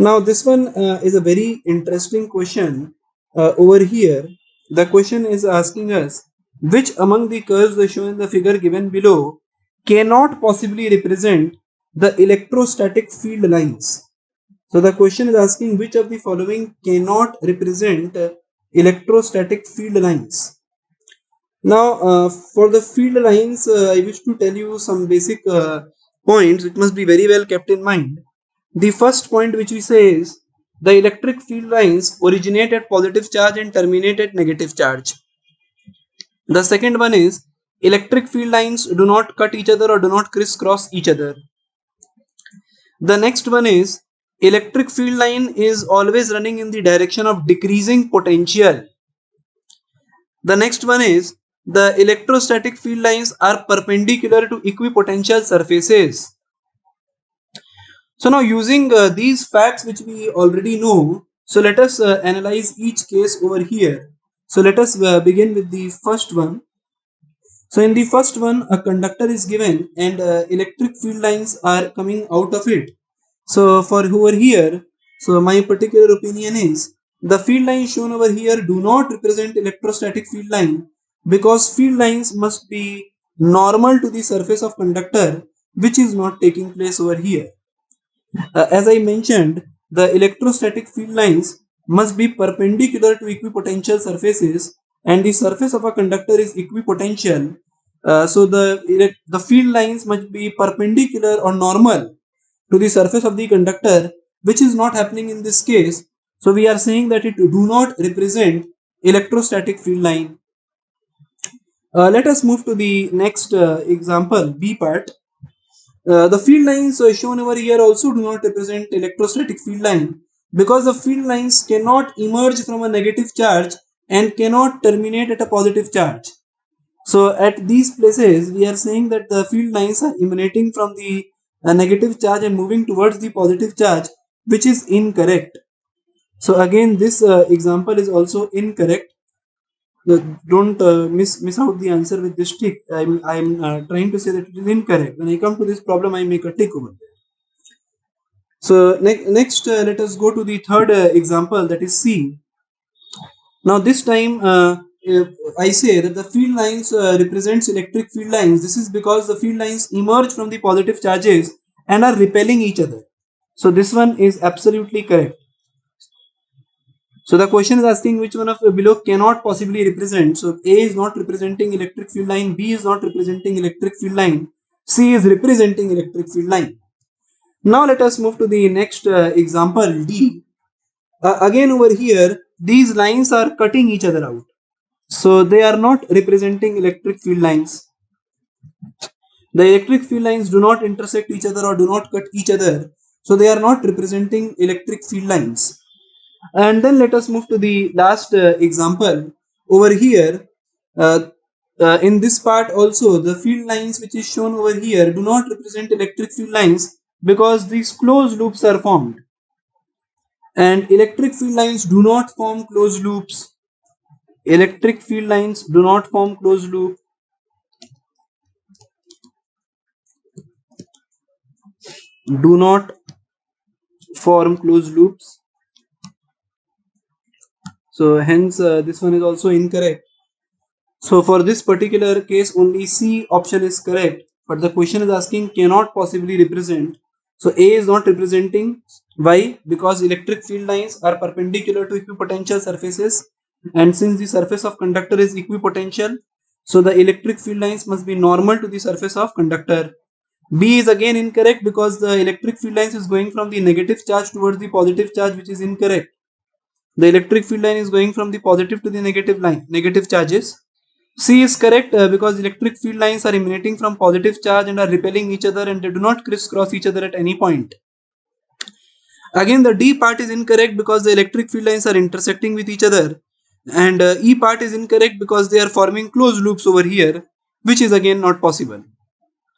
Now this one is a very interesting question over here. The question is asking us which among the curves shown in the figure given below cannot possibly represent the electrostatic field lines. So the question is asking which of the following cannot represent electrostatic field lines. Now for the field lines, I wish to tell you some basic points which must be very well kept in mind. The first point which we say is the electric field lines originate at positive charge and terminate at negative charge. The second one is electric field lines do not cut each other or do not crisscross each other. The next one is electric field line is always running in the direction of decreasing potential. The next one is the electrostatic field lines are perpendicular to equipotential surfaces. So now using these facts which we already know, so let us analyze each case over here. So let us begin with the first one. So in the first one, a conductor is given and electric field lines are coming out of it. So for over here, so my particular opinion is the field lines shown over here do not represent electrostatic field line because field lines must be normal to the surface of conductor, which is not taking place over here. As I mentioned, the electrostatic field lines must be perpendicular to equipotential surfaces, and the surface of a conductor is equipotential. So the field lines must be perpendicular or normal to the surface of the conductor, which is not happening in this case. So we are saying that it do not represent electrostatic field line. Let us move to the next example, B part. The field lines shown over here also do not represent electrostatic field line because the field lines cannot emerge from a negative charge and cannot terminate at a positive charge. So at these places we are saying that the field lines are emanating from the negative charge and moving towards the positive charge, which is incorrect. So again this example is also incorrect. Don't miss out the answer with this tick. I'm trying to say that it is incorrect. When I come to this problem, I make a tick over there. So next let us go to the third example, that is C. Now this time I say that the field lines represents electric field lines. This is because the field lines emerge from the positive charges and are repelling each other. So this one is absolutely correct. So the question is asking which one of the below cannot possibly represent. So A is not representing electric field line, B is not representing electric field line, C is representing electric field line. Now let us move to the next example, D. Again over here, these lines are cutting each other out. So they are not representing electric field lines. The electric field lines do not intersect each other or do not cut each other. So they are not representing electric field lines. And then let us move to the last example over here. In this part also, the field lines which is shown over here do not represent electric field lines because these closed loops are formed, and electric field lines do not form closed loops. Electric field lines do not form closed loop. Do not form closed loops. So hence this one is also incorrect. So for this particular case, only C option is correct, but the question is asking cannot possibly represent. So A is not representing. Why? Because electric field lines are perpendicular to equipotential surfaces, and since the surface of conductor is equipotential, so the electric field lines must be normal to the surface of conductor. B is again incorrect because the electric field lines is going from the negative charge towards the positive charge, which is incorrect. The electric field line is going from the positive to the negative charges. C is correct because electric field lines are emanating from positive charge and are repelling each other, and they do not crisscross each other at any point. Again, the D part is incorrect because the electric field lines are intersecting with each other, and E part is incorrect because they are forming closed loops over here, which is again not possible.